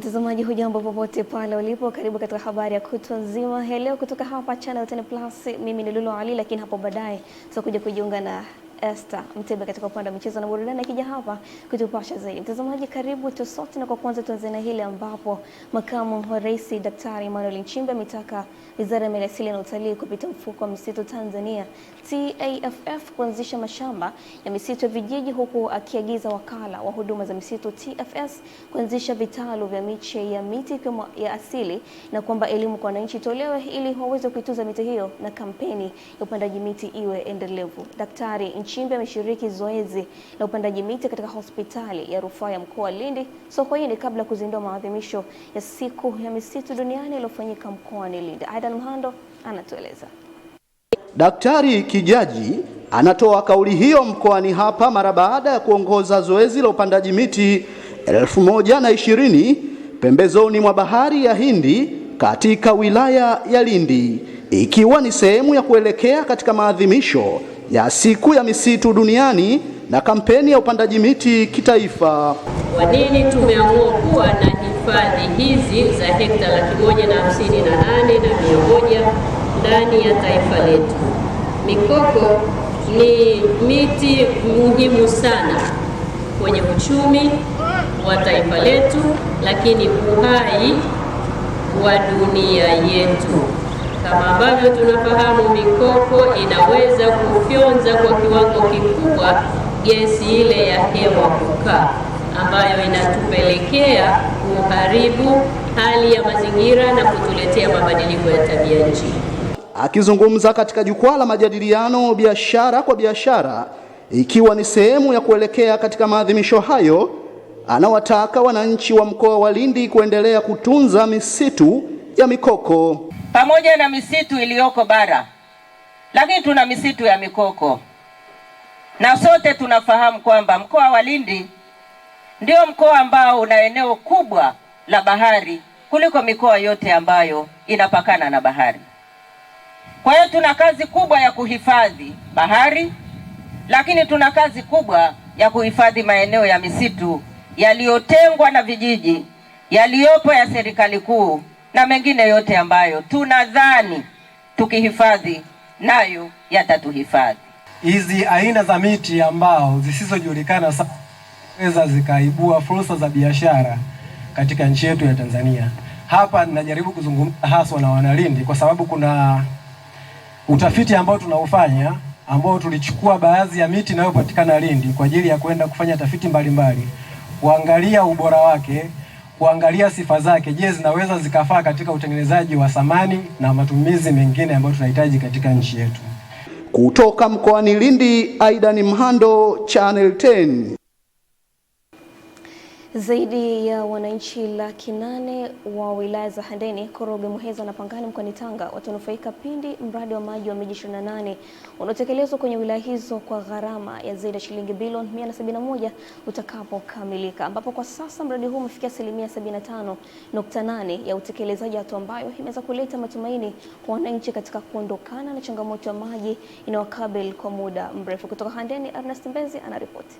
Mtazamaji hujambo popote pale ulipo, karibu katika habari ya kutwa nzima leo kutoka hapa Channel 10 Plus. Mimi ni Lulu Ali, lakini hapo baadaye tutakuja kujiunga na Esther Mtebe katika upande wa michezo na burudani akija hapa kutupasha zaidi. Mtazamaji karibu tu sote, na kwa kwanza tuanze na hili ambapo makamu wa rais Daktari Emmanuel Nchimbi ametaka Wizara ya Maliasili na Utalii kupitia mfuko wa misitu Tanzania TAFF kuanzisha mashamba ya misitu ya vijiji, huku akiagiza wakala wa huduma za misitu TFS kuanzisha vitalu vya miche ya miti ya asili, na kwamba elimu kwa wananchi tolewe ili waweze kuitunza miti hiyo na kampeni ya upandaji miti iwe endelevu. Daktari Nchimbi ameshiriki zoezi la upandaji miti katika hospitali ya rufaa ya mkoa wa Lindi Sokoine kabla ya kuzindua maadhimisho ya siku ya misitu duniani iliyofanyika mkoani Lindi. Aidan Mhando anatueleza. Daktari Kijaji anatoa kauli hiyo mkoani hapa mara baada ya kuongoza zoezi la upandaji miti 1020 pembezoni mwa bahari ya Hindi katika wilaya ya Lindi, ikiwa ni sehemu ya kuelekea katika maadhimisho ya siku ya misitu duniani na kampeni ya upandaji miti kitaifa. Kwa nini tumeamua kuwa na hifadhi hizi za hekta 158,100 ndani ya taifa letu? Mikoko ni miti muhimu sana kwenye uchumi wa taifa letu, lakini uhai wa dunia yetu. Kama ambavyo tunafahamu, mikoko inaweza kufyonza kwa kiwango kikubwa gesi ile ya hewa kukaa, ambayo inatupelekea kuharibu hali ya mazingira na kutuletea mabadiliko ya tabia nchi. Akizungumza katika jukwaa la majadiliano biashara kwa biashara, ikiwa ni sehemu ya kuelekea katika maadhimisho hayo, anawataka wananchi wa mkoa wa Lindi kuendelea kutunza misitu ya mikoko. Pamoja na misitu iliyoko bara, lakini tuna misitu ya mikoko, na sote tunafahamu kwamba mkoa wa Lindi ndio mkoa ambao una eneo kubwa la bahari kuliko mikoa yote ambayo inapakana na bahari. Kwa hiyo tuna kazi kubwa ya kuhifadhi bahari, lakini tuna kazi kubwa ya kuhifadhi maeneo ya misitu yaliyotengwa na vijiji, yaliyopo ya serikali kuu na mengine yote ambayo tunadhani tukihifadhi nayo yatatuhifadhi. Hizi aina za miti ambao zisizojulikana zaweza zikaibua fursa za biashara katika nchi yetu ya Tanzania. Hapa ninajaribu kuzungumza haswa na Wanalindi kwa sababu kuna utafiti ambao tunaufanya, ambao tulichukua baadhi ya miti inayopatikana Lindi kwa ajili ya kwenda kufanya tafiti mbalimbali, kuangalia ubora wake, kuangalia sifa zake, je, zinaweza zikafaa katika utengenezaji wa samani na matumizi mengine ambayo tunahitaji katika nchi yetu. Kutoka mkoani Lindi, Aidan Mhando, Channel 10. Zaidi ya wananchi 800,000 wa wilaya za Handeni, Korogwe, Muheza na Pangani mkoani Tanga watanufaika pindi mradi wa maji wa miji 28 unaotekelezwa kwenye wilaya hizo kwa gharama ya zaidi ya shilingi bilioni 171 utakapokamilika, ambapo kwa sasa mradi huu umefikia asilimia 75.8 ya utekelezaji, hatua ambayo imeweza kuleta matumaini kwa wananchi katika kuondokana na changamoto ya maji inayowakabili kwa muda mrefu. Kutoka Handeni, Ernest Mbezi anaripoti.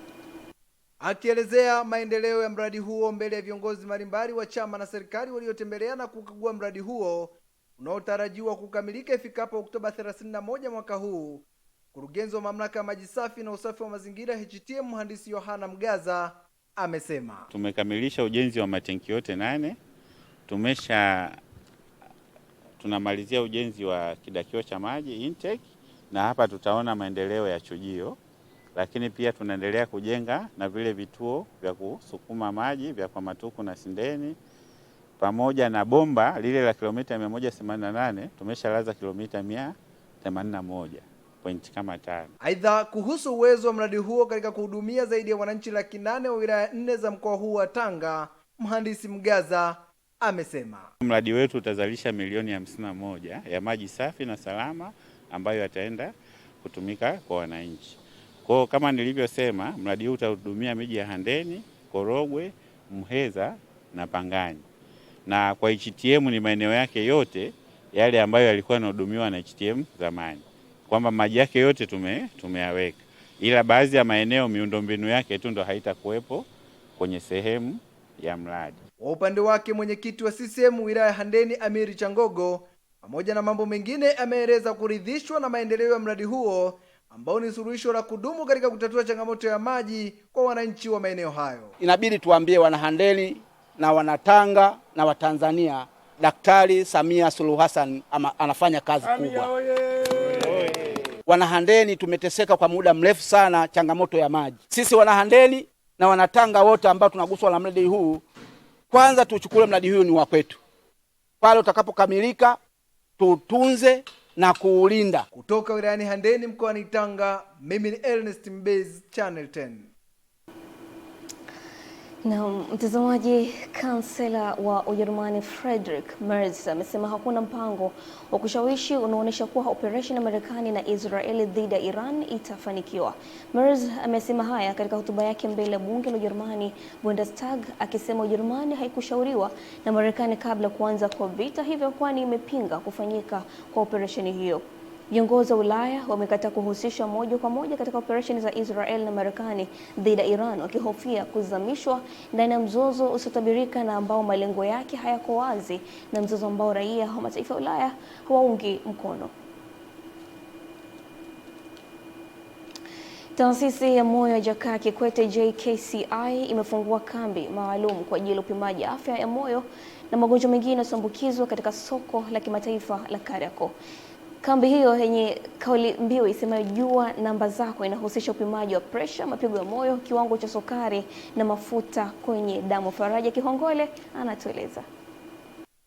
Akielezea maendeleo ya mradi huo mbele ya viongozi mbalimbali wa chama na serikali waliotembelea na kukagua mradi huo unaotarajiwa kukamilika ifikapo Oktoba 31 mwaka huu, mkurugenzi wa mamlaka ya maji safi na usafi wa mazingira HTM mhandisi Yohana Mgaza amesema tumekamilisha ujenzi wa matenki yote 8. Tunamalizia ujenzi wa kidakio cha maji intake, na hapa tutaona maendeleo ya chujio, lakini pia tunaendelea kujenga na vile vituo vya kusukuma maji vya kwa Matuku na Sindeni, pamoja na bomba lile la kilomita 188 tumeshalaza kilomita 181.5. Aidha, kuhusu uwezo wa mradi huo katika kuhudumia zaidi ya wananchi 800,000 wa wilaya 4 za mkoa huu wa Tanga, mhandisi Mgaza amesema mradi wetu utazalisha milioni 51 ya maji safi na salama ambayo yataenda kutumika kwa wananchi. Kwa kama nilivyosema, mradi huu utahudumia miji ya Handeni, Korogwe, Muheza na Pangani. Na kwa HTM ni maeneo yake yote yale ambayo yalikuwa yanahudumiwa na HTM zamani, kwamba maji yake yote tumeyaweka, ila baadhi ya maeneo miundombinu yake tu ndo haitakuwepo kwenye sehemu ya mradi. Kwa upande wake mwenyekiti wa CCM wilaya Handeni Amiri Changogo, pamoja na mambo mengine, ameeleza kuridhishwa na maendeleo ya mradi huo ambao ni suluhisho la kudumu katika kutatua changamoto ya maji kwa wananchi wa maeneo hayo. Inabidi tuambie wanahandeni na wanatanga na Watanzania, Daktari Samia Suluhu Hassan anafanya kazi kubwa. Wanahandeni tumeteseka kwa muda mrefu sana changamoto ya maji. Sisi wanahandeni na wanatanga wote ambao tunaguswa na mradi huu, kwanza tuchukue mradi huu ni wa kwetu. Pale utakapokamilika tutunze na kuulinda. Kutoka wilayani Handeni mkoani Tanga, mimi ni Ernest Mbezi, Channel 10. Na mtazamaji, kansela wa Ujerumani Friedrich Merz amesema hakuna mpango wa kushawishi unaoonyesha kuwa operation ya Marekani na Israeli dhidi ya Iran itafanikiwa. Merz amesema haya katika hotuba yake mbele ya bunge la Ujerumani Bundestag, akisema Ujerumani haikushauriwa na Marekani kabla kuanza kwa vita hivyo, kwani imepinga kufanyika kwa operation hiyo. Viongozi wa Ulaya wamekataa kuhusishwa moja kwa moja katika operesheni za Israel na Marekani dhidi ya Iran, wakihofia kuzamishwa ndani ya mzozo usiotabirika na ambao malengo yake hayako wazi, na mzozo ambao raia wa mataifa ya Ulaya hawaungi mkono. Taasisi ya moyo ya Jakaya Kikwete JKCI imefungua kambi maalum kwa ajili ya upimaji afya ya moyo na magonjwa mengine yanayoambukizwa katika soko la kimataifa la Kariakoo. Kambi hiyo yenye kauli mbiu isemayo jua namba zako inahusisha upimaji wa pressure, mapigo ya moyo, kiwango cha sukari na mafuta kwenye damu. Faraja Kihongole anatueleza.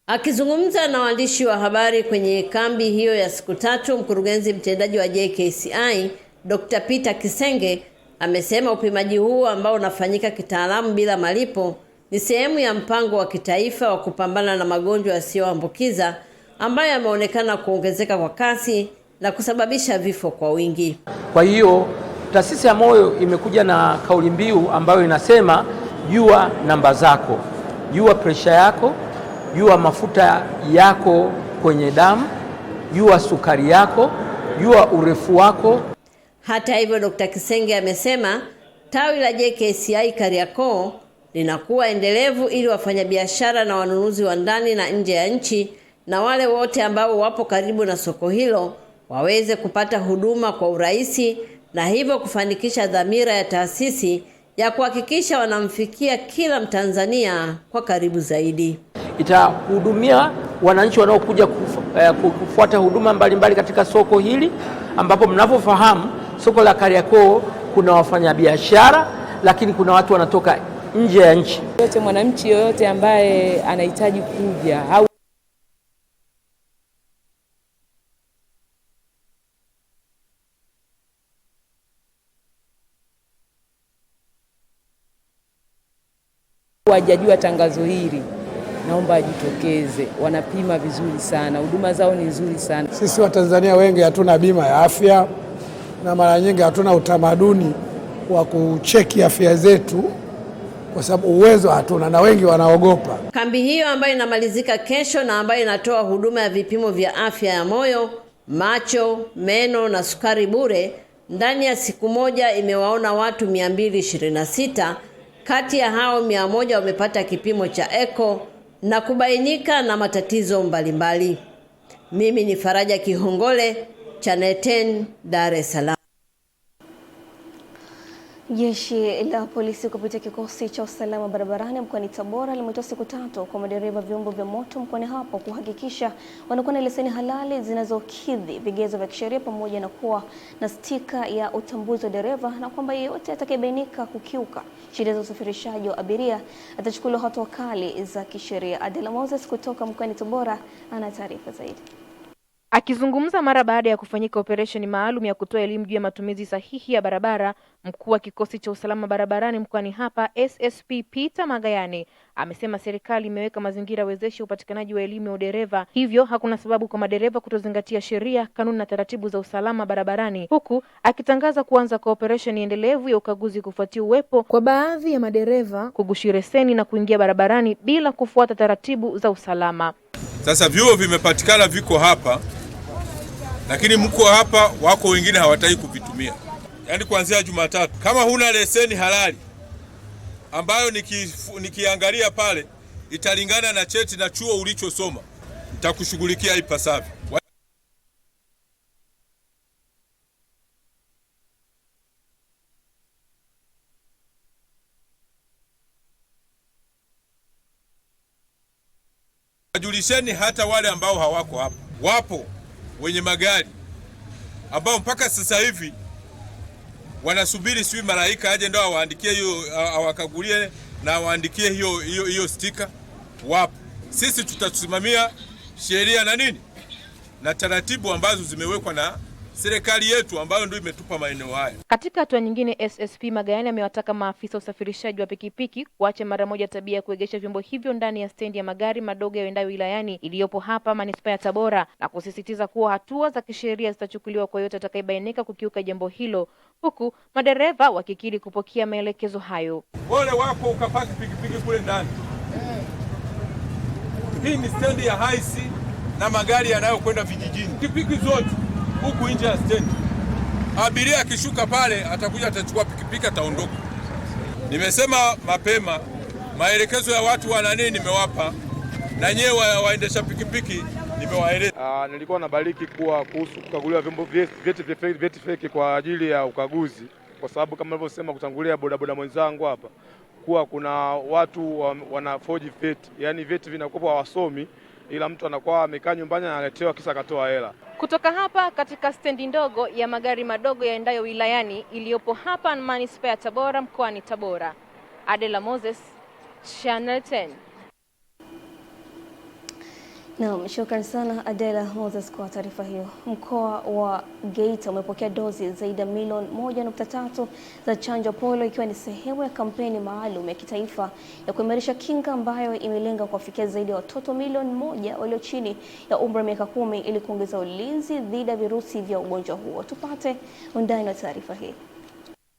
Akizungumza na waandishi wa habari kwenye kambi hiyo ya siku 3, mkurugenzi mtendaji wa JKCI Dr. Peter Kisenge amesema upimaji huu ambao unafanyika kitaalamu bila malipo ni sehemu ya mpango wa kitaifa wa kupambana na magonjwa yasiyoambukiza ambayo yameonekana kuongezeka kwa kasi na kusababisha vifo kwa wingi. Kwa hiyo taasisi ya moyo imekuja na kauli mbiu ambayo inasema jua namba zako, jua presha yako, jua mafuta yako kwenye damu, jua sukari yako, jua urefu wako. Hata hivyo, Dr. Kisenge amesema tawi la JKCI Kariakoo linakuwa endelevu ili wafanyabiashara na wanunuzi wa ndani na nje ya nchi na wale wote ambao wapo karibu na soko hilo waweze kupata huduma kwa urahisi, na hivyo kufanikisha dhamira ya taasisi ya kuhakikisha wanamfikia kila Mtanzania kwa karibu zaidi. Itahudumia wananchi wanaokuja kufuata huduma mbalimbali katika soko hili, ambapo mnavyofahamu soko la Kariakoo kuna wafanyabiashara, lakini kuna watu wanatoka nje ya nchi. Yote mwananchi yoyote ambaye anahitaji kuja au wajajua tangazo hili, naomba ajitokeze. Wanapima vizuri sana, huduma zao ni nzuri sana. Sisi Watanzania wengi hatuna bima ya afya na mara nyingi hatuna utamaduni wa kucheki afya zetu kwa sababu uwezo hatuna na wengi wanaogopa. Kambi hiyo ambayo inamalizika kesho na ambayo inatoa huduma ya vipimo vya afya ya moyo, macho, meno na sukari bure, ndani ya siku moja imewaona watu 226. Kati ya hao 100 wamepata kipimo cha echo na kubainika na matatizo mbalimbali. Mimi ni Faraja Kihongole, Channel 10, Dar es Salaam. Jeshi la polisi kupitia kikosi cha usalama barabarani mkoani Tabora limetoa siku 3 kwa madereva vyombo vya moto mkoani hapo kuhakikisha wanakuwa na leseni halali zinazokidhi vigezo vya kisheria pamoja na kuwa na stika ya utambuzi wa dereva, na kwamba yeyote atakayebainika kukiuka sheria za usafirishaji wa abiria atachukuliwa hatua kali za kisheria. Adela Moses kutoka mkoani Tabora ana taarifa zaidi. Akizungumza mara baada ya kufanyika operesheni maalum ya kutoa elimu juu ya matumizi sahihi ya barabara, mkuu wa kikosi cha usalama barabarani mkoani hapa SSP Peter Magayane amesema serikali imeweka mazingira wezeshi upatikanaji wa elimu ya udereva, hivyo hakuna sababu kwa madereva kutozingatia sheria, kanuni na taratibu za usalama barabarani, huku akitangaza kuanza kwa operesheni endelevu ya ukaguzi kufuatia uwepo kwa baadhi ya madereva kugushi leseni na kuingia barabarani bila kufuata taratibu za usalama. Sasa vyuo vimepatikana, viko hapa, lakini mko hapa, wako wengine hawataki kuvitumia. Yaani kuanzia Jumatatu, kama huna leseni halali ambayo nikiangalia pale italingana na cheti na chuo ulichosoma, nitakushughulikia ipasavyo. Wajulisheni hata wale ambao hawako hapa. Wapo wenye magari ambao mpaka sasa hivi wanasubiri sijui malaika aje ndio awaandikie hiyo, awakagulie na awaandikie hiyo stika. Wapo. Sisi tutasimamia sheria na nini na taratibu ambazo zimewekwa na serikali yetu ambayo ndio imetupa maeneo haya. Katika hatua nyingine, SSP Magayane amewataka maafisa usafirishaji wa pikipiki kuacha mara moja tabia ya kuegesha vyombo hivyo ndani ya stendi ya magari madogo yaendayo wilayani iliyopo hapa manispaa ya Tabora, na kusisitiza kuwa hatua za kisheria zitachukuliwa kwa yote atakayebainika kukiuka jambo hilo, huku madereva wakikiri kupokea maelekezo hayo. Wale wako ukapaki pikipiki kule ndani. Hii ni stendi ya haisi na magari yanayokwenda vijijini. Pikipiki zote huku nje ya stendi. Abiria akishuka pale atakuja atachukua pikipiki ataondoka. Nimesema mapema maelekezo ya watu wa nini nimewapa, na nyewe waendesha pikipiki nimewaeleza. Nilikuwa nabariki kuhusu kukaguliwa vyombo vyeti feki kwa ajili ya ukaguzi, kwa sababu kama nilivyosema kutangulia bodaboda mwenzangu hapa, kuwa kuna watu wana forge vyeti, yani vyeti vinakuwa hawasomi, ila mtu anakuwa amekaa nyumbani analetewa kisa akatoa hela. Kutoka hapa katika stendi ndogo ya magari madogo yaendayo wilayani iliyopo hapa manispaa ya Tabora mkoani Tabora, Adela Moses, Channel 10. Naam, shukrani sana Adela Moses kwa taarifa hiyo. Mkoa wa Geita umepokea dozi zaidi ya milioni 1.3 za chanjo polio, ikiwa ni sehemu ya kampeni maalum ya kitaifa ya kuimarisha kinga ambayo imelenga kuwafikia zaidi ya watoto milioni 1 walio chini ya umri wa miaka 10 ili kuongeza ulinzi dhidi ya virusi vya ugonjwa huo. Tupate undani wa taarifa hii.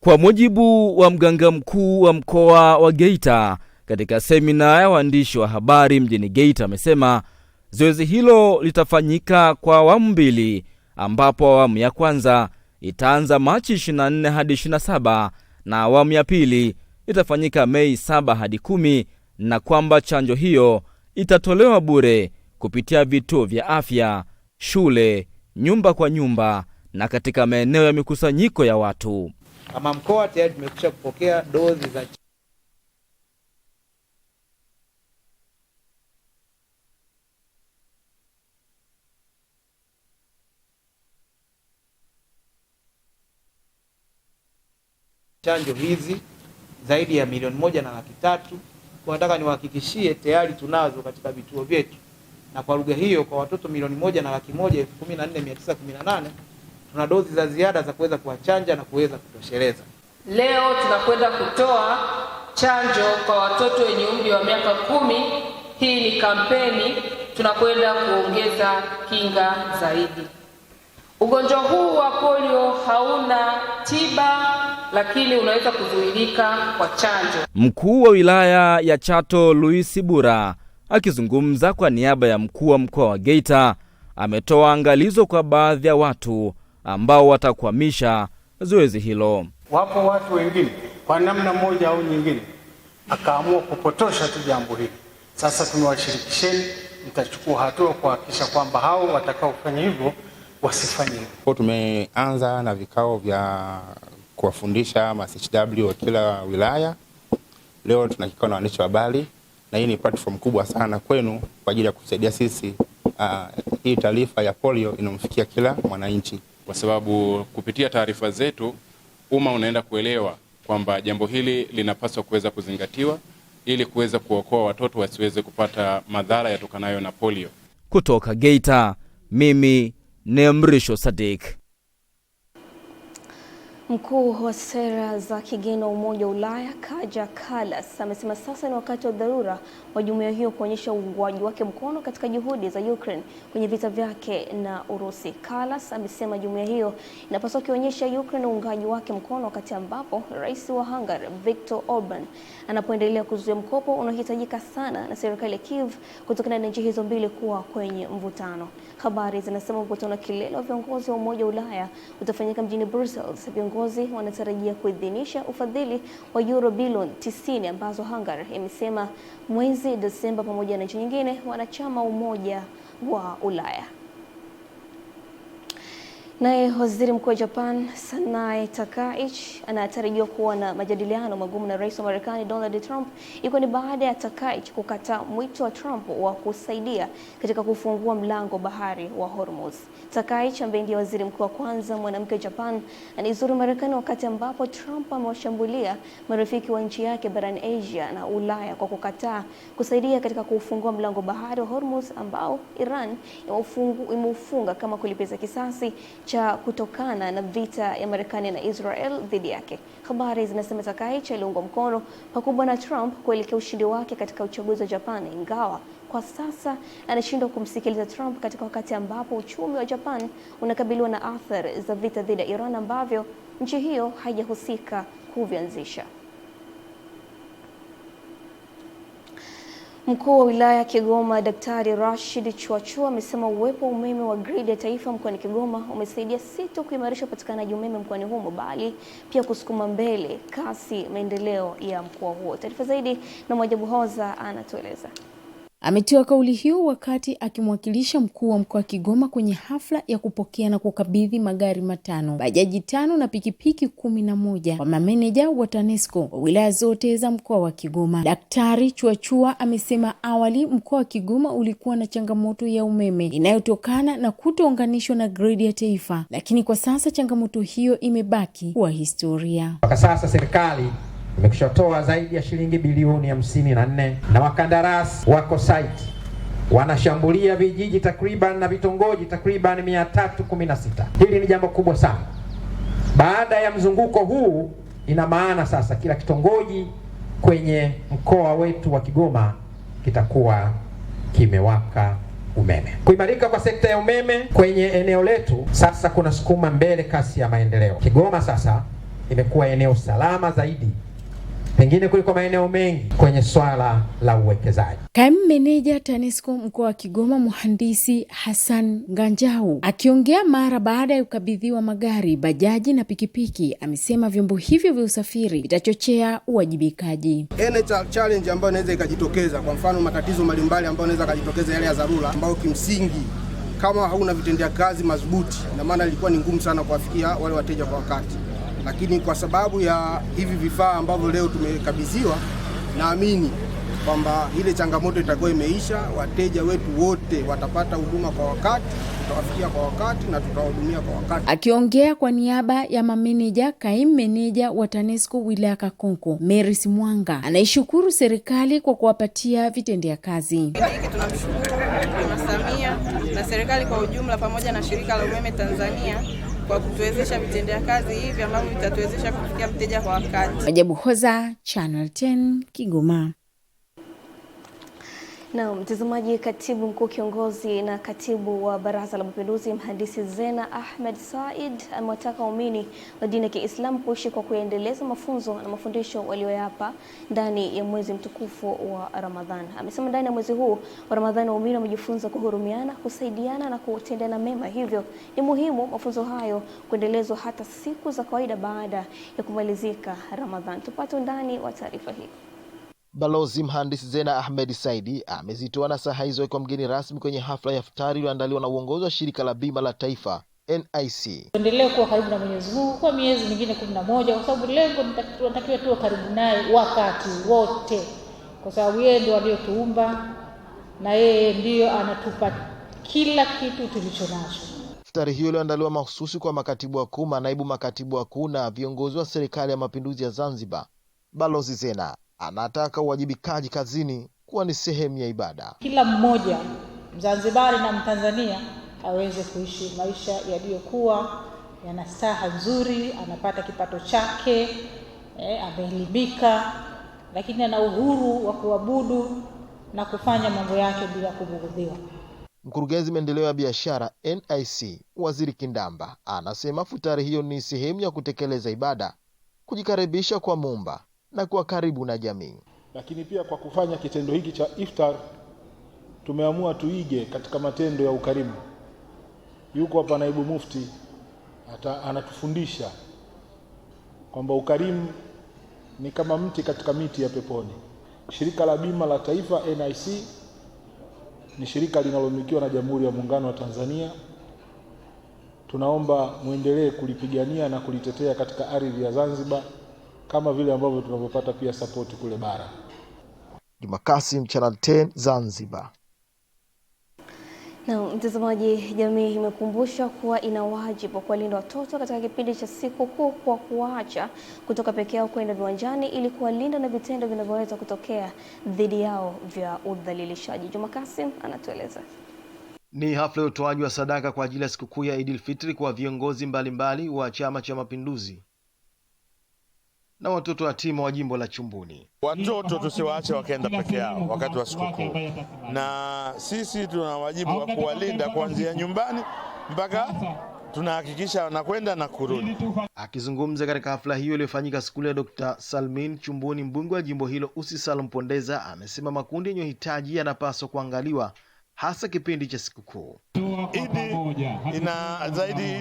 Kwa mujibu wa mganga mkuu wa mkoa wa Geita katika semina ya waandishi wa habari mjini Geita, amesema zoezi hilo litafanyika kwa awamu mbili, ambapo awamu ya kwanza itaanza Machi 24 hadi 27 na awamu ya pili itafanyika Mei 7 hadi 10, na kwamba chanjo hiyo itatolewa bure kupitia vituo vya afya, shule, nyumba kwa nyumba na katika maeneo ya mikusanyiko ya watu. Kama mkoa tayari tumekwisha kupokea dozi za chanjo hizi zaidi ya milioni 1.3. Kwa nataka niwahakikishie tayari tunazo katika vituo vyetu, na kwa lugha hiyo kwa watoto milioni 1,114,918 tuna dozi za ziada za kuweza kuwachanja na kuweza kutosheleza. Leo tunakwenda kutoa chanjo kwa watoto wenye umri wa miaka 10. Hii ni kampeni, tunakwenda kuongeza kinga zaidi. Ugonjwa huu wa polio hauna tiba, lakini unaweza kuzuilika kwa chanjo. Mkuu wa wilaya ya Chato Luis Bura akizungumza kwa niaba ya mkuu wa mkoa wa Geita ametoa angalizo kwa baadhi ya watu ambao watakwamisha zoezi hilo. Wapo watu wengine kwa namna moja au nyingine akaamua kupotosha tu jambo hili. Sasa tumewashirikisheni, mtachukua hatua kuhakikisha kwamba hao watakaofanya hivyo wasifanye hivyo. Tumeanza na vikao vya kuwafundisha ma-CHW wa kila wilaya. Leo tuna kikao na waandishi wa habari, na hii ni platform kubwa sana kwenu kwa ajili ya kusaidia sisi hii taarifa ya polio inomfikia kila mwananchi, kwa sababu kupitia taarifa zetu umma unaenda kuelewa kwamba jambo hili linapaswa kuweza kuzingatiwa ili kuweza kuokoa watoto wasiweze kupata madhara yatokanayo na polio. Kutoka Geita, mimi ni Mrisho Sadik. Mkuu wa sera za kigeni wa Umoja wa Ulaya Kaja Kallas amesema sasa ni wakati wa dharura wa jumuiya hiyo kuonyesha uungwaji wake mkono katika juhudi za Ukraine kwenye vita vyake na Urusi. Kallas amesema jumuiya hiyo inapaswa kuonyesha Ukraine uungaji wake mkono wakati ambapo Rais wa Hungary Viktor Orban anapoendelea kuzuia mkopo unaohitajika sana na serikali ya Kiev kutokana na nchi hizo mbili kuwa kwenye mvutano. Habari zinasema mkutano kilele wa viongozi wa Umoja wa Ulaya utafanyika mjini Brussels. Viongozi viongozi wanatarajia kuidhinisha ufadhili wa euro bilioni 90 ambazo Hungary imesema mwezi Desemba, pamoja na nchi nyingine wanachama Umoja wa Ulaya. Naye Waziri Mkuu wa Japan Sanae Takaichi anatarajiwa kuwa na majadiliano magumu na Rais wa Marekani Donald Trump, ikiwa ni baada ya Takaichi kukataa mwito wa Trump wa kusaidia katika kufungua mlango bahari wa Hormuz. Takaichi, ambaye ndiye waziri mkuu wa kwanza mwanamke wa Japan, anaizuru Marekani wakati ambapo Trump amewashambulia marafiki wa nchi yake barani Asia na Ulaya kwa kukataa kusaidia katika kufungua mlango bahari wa Hormuz ambao Iran imeufunga kama kulipiza kisasi cha kutokana na vita ya Marekani na Israel dhidi yake. Habari zinasema Takaichi aliungwa mkono pakubwa na Trump kuelekea ushindi wake katika uchaguzi wa Japan, ingawa kwa sasa anashindwa kumsikiliza Trump katika wakati ambapo uchumi wa Japan unakabiliwa na athari za vita dhidi ya Iran ambavyo nchi hiyo haijahusika kuvianzisha. Mkuu wa wilaya Kigoma Daktari Rashid Chuachua amesema uwepo wa umeme wa gridi ya taifa mkoani Kigoma umesaidia si tu kuimarisha upatikanaji umeme mkoani humo, bali pia kusukuma mbele kasi maendeleo ya mkoa huo. Taarifa zaidi na Mwajabu Hoza anatueleza. Ametoa kauli hiyo wakati akimwakilisha mkuu wa mkoa wa Kigoma kwenye hafla ya kupokea na kukabidhi magari 5, bajaji 5 na pikipiki 11 kwa mameneja wa TANESCO wa wilaya zote za mkoa wa Kigoma. Daktari Chuachua amesema awali mkoa wa Kigoma ulikuwa na changamoto ya umeme inayotokana na kutounganishwa na gridi ya taifa, lakini kwa sasa changamoto hiyo imebaki kuwa historia. Kwa sasa serikali imekushatoa zaidi ya shilingi bilioni 54 na wakandarasi wako site wanashambulia vijiji takriban na vitongoji takriban 316. Hili ni jambo kubwa sana. Baada ya mzunguko huu, ina maana sasa kila kitongoji kwenye mkoa wetu wa Kigoma kitakuwa kimewaka umeme. Kuimarika kwa sekta ya umeme kwenye eneo letu sasa kuna sukuma mbele kasi ya maendeleo. Kigoma sasa imekuwa eneo salama zaidi pengine kuliko maeneo mengi kwenye swala la uwekezaji. Kaimu meneja TANESCO mkoa wa Kigoma Mhandisi Hassan Nganjau akiongea mara baada ya kukabidhiwa magari, bajaji na pikipiki, amesema vyombo hivyo vya usafiri vitachochea uwajibikaji. Challenge ambayo inaweza ikajitokeza, kwa mfano matatizo mbalimbali ambayo inaweza kujitokeza, yale ya dharura ambayo kimsingi kama hauna vitendea kazi madhubuti, na maana ilikuwa ni ngumu sana kuwafikia wale wateja kwa wakati. Lakini kwa sababu ya hivi vifaa ambavyo leo tumekabidhiwa, naamini kwamba ile changamoto itakuwa imeisha. Wateja wetu wote watapata huduma kwa wakati, tutawafikia kwa wakati na tutawahudumia kwa wakati. Akiongea kwa niaba ya mameneja, kaimu meneja wa TANESCO wilaya Kakonko Meris Mwanga anaishukuru serikali kwa kuwapatia vitendea kazi. Hiki tunamshukuru Mama Samia na serikali kwa ujumla pamoja na shirika la umeme Tanzania kwa kutuwezesha vitendea kazi hivi ambavyo vitatuwezesha kufikia mteja kwa wakati. Mwajabu Hoza, Channel 10, Kigoma. Na mtazamaji, katibu mkuu kiongozi na katibu wa Baraza la Mapinduzi Mhandisi Zena Ahmed Said amewataka waumini wa dini ya Kiislamu kuishi kwa kuendeleza mafunzo na mafundisho walioyapa ndani ya mwezi mtukufu wa Ramadhani. Amesema ndani ya mwezi huu wa Ramadhani waumini wamejifunza kuhurumiana, kusaidiana na kutendeana mema, hivyo ni muhimu mafunzo hayo kuendelezwa hata siku za kawaida baada ya kumalizika Ramadhani. Tupate undani wa taarifa hii. Balozi Mhandisi Zena Ahmed Saidi amezitoa nasaha hizo kwa mgeni rasmi kwenye hafla ya iftari iliyoandaliwa na uongozi wa shirika la bima la taifa NIC. Tuendelee kuwa karibu na Mwenyezi Mungu kwa miezi mingine 11 kwa sababu lengo tunatakiwa tuwe karibu naye wakati wote, kwa sababu yeye ndiye aliyotuumba na yeye ndiyo anatupa kila kitu tulicho nacho. Iftari hiyo iliyoandaliwa mahususi kwa makatibu wakuu, manaibu makatibu wakuu na viongozi wa serikali ya mapinduzi ya Zanzibar. Balozi Zena anataka uwajibikaji kazini kuwa ni sehemu ya ibada. Kila mmoja Mzanzibari na Mtanzania aweze kuishi maisha yaliyokuwa yana staha nzuri, anapata kipato chake, ameelimika, lakini ana uhuru wa kuabudu na kufanya mambo yake bila kubughudhiwa. Mkurugenzi maendeleo ya biashara NIC Waziri Kindamba anasema futari hiyo ni sehemu ya kutekeleza ibada, kujikaribisha kwa Muumba na kuwa karibu na jamii. Lakini pia kwa kufanya kitendo hiki cha iftar tumeamua tuige katika matendo ya ukarimu. Yuko hapa naibu mufti anatufundisha kwamba ukarimu ni kama mti katika miti ya peponi. Shirika la Bima la Taifa NIC ni shirika linalomilikiwa na Jamhuri ya Muungano wa Tanzania. Tunaomba muendelee kulipigania na kulitetea katika ardhi ya Zanzibar kama vile ambavyo tunavyopata pia support kule bara. Juma Kasim, Channel 10 Zanzibar. Na mtazamaji, jamii imekumbushwa kuwa ina wajibu kuwalinda watoto katika kipindi cha sikukuu kwa kuacha kutoka peke yao kwenda viwanjani ili kuwalinda na vitendo vinavyoweza kutokea dhidi yao vya udhalilishaji. Juma Kasim anatueleza. Ni hafla ya utoaji wa sadaka kwa ajili ya sikukuu ya Eid al-Fitr kwa viongozi mbalimbali wa Chama cha Mapinduzi na watoto yatima wa jimbo la Chumbuni. Watoto tusiwaache wakaenda peke yao wakati wa sikukuu, na sisi tuna wajibu wa kuwalinda kuanzia nyumbani mpaka tunahakikisha wanakwenda na kurudi. Akizungumza katika hafla hiyo iliyofanyika skuli ya Dr. Salmin Chumbuni, mbunge wa jimbo hilo Usi Salum Pondeza amesema makundi yenye uhitaji yanapaswa kuangaliwa hasa kipindi cha sikukuu.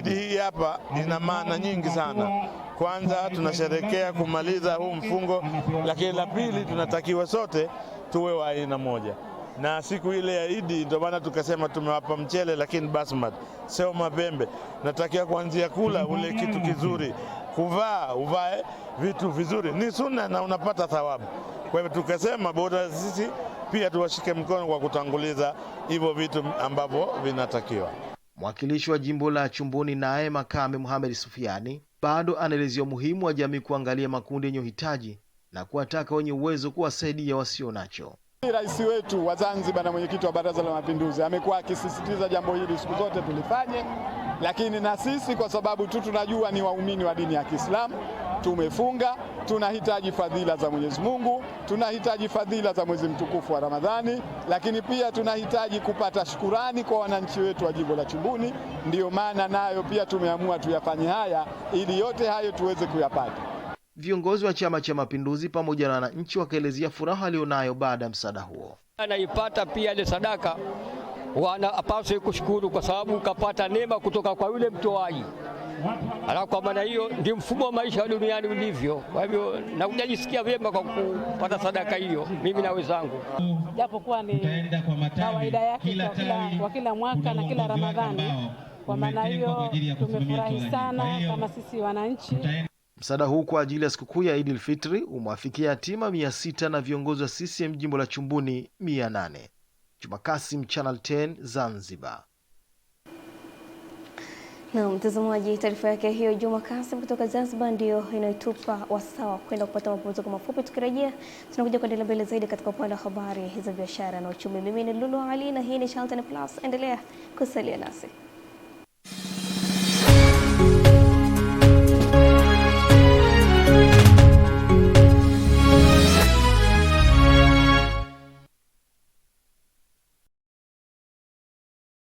Idi hii hapa ina maana nyingi sana. Kwanza tunasherehekea kumaliza huu mfungo, lakini la pili tunatakiwa sote tuwe wa aina moja. Na siku ile ya Idi ndio maana tukasema tumewapa mchele lakini basmati, sio mapembe. Natakiwa kuanzia kula ule kitu kizuri, uvae vitu vizuri. Ni sunna na unapata thawabu. Kwa hivyo tukasema bora sisi pia tuwashike mkono kwa kutanguliza hivyo vitu ambavyo vinatakiwa. Mwakilishi wa jimbo la Chumbuni naye Makame Muhammad Sufiani bado anaelezea umuhimu wa jamii kuangalia makundi yenye uhitaji na kuwataka wenye uwezo kuwasaidia wasio nacho. Rais wetu wa Zanzibar na mwenyekiti wa Baraza la Mapinduzi amekuwa akisisitiza jambo hili siku zote tulifanye, lakini na sisi kwa sababu tu tunajua ni waumini wa dini ya Kiislamu, tumefunga, tunahitaji fadhila za Mwenyezi Mungu, tunahitaji fadhila za mwezi mtukufu wa Ramadhani, lakini pia tunahitaji kupata shukurani kwa wananchi wetu wa jimbo la Chumbuni. Ndiyo maana nayo pia tumeamua tuyafanye haya ili yote hayo tuweze kuyapata. Viongozi wa Chama cha Mapinduzi pamoja na wananchi wakaelezea furaha alionayo baada ya msaada huo. Anaipata pia ile sadaka, wanapaswa kushukuru kwa sababu kapata neema kutoka kwa yule mtoaji. Alafu kwa maana hiyo ndio mfumo wa maisha duniani ulivyo. Kwa hivyo na kujisikia vyema kwa kupata sadaka hiyo mimi na wenzangu. Japokuwa ni kawaida yake kwa kila mwaka na kila Ramadhani. Kwa maana hiyo tumefurahi sana kama sisi wananchi. Msaada huu kwa ajili ya sikukuu ya Eid al-Fitr umewafikia yatima 600 na viongozi wa CCM jimbo la Chumbuni 800. Juma Kasim, Channel 10 Zanzibar. Na mtazamaji, taarifa yake hiyo Juma Kasim kutoka Zanzibar ndio inaitupa wasawa kwenda kupata mapumziko mafupi. Tukirejea tunakuja kuendelea mbele zaidi katika upande wa habari za biashara na uchumi. Mimi ni Lulu Ali na hii ni Channel 10 Plus. Endelea kusalia nasi.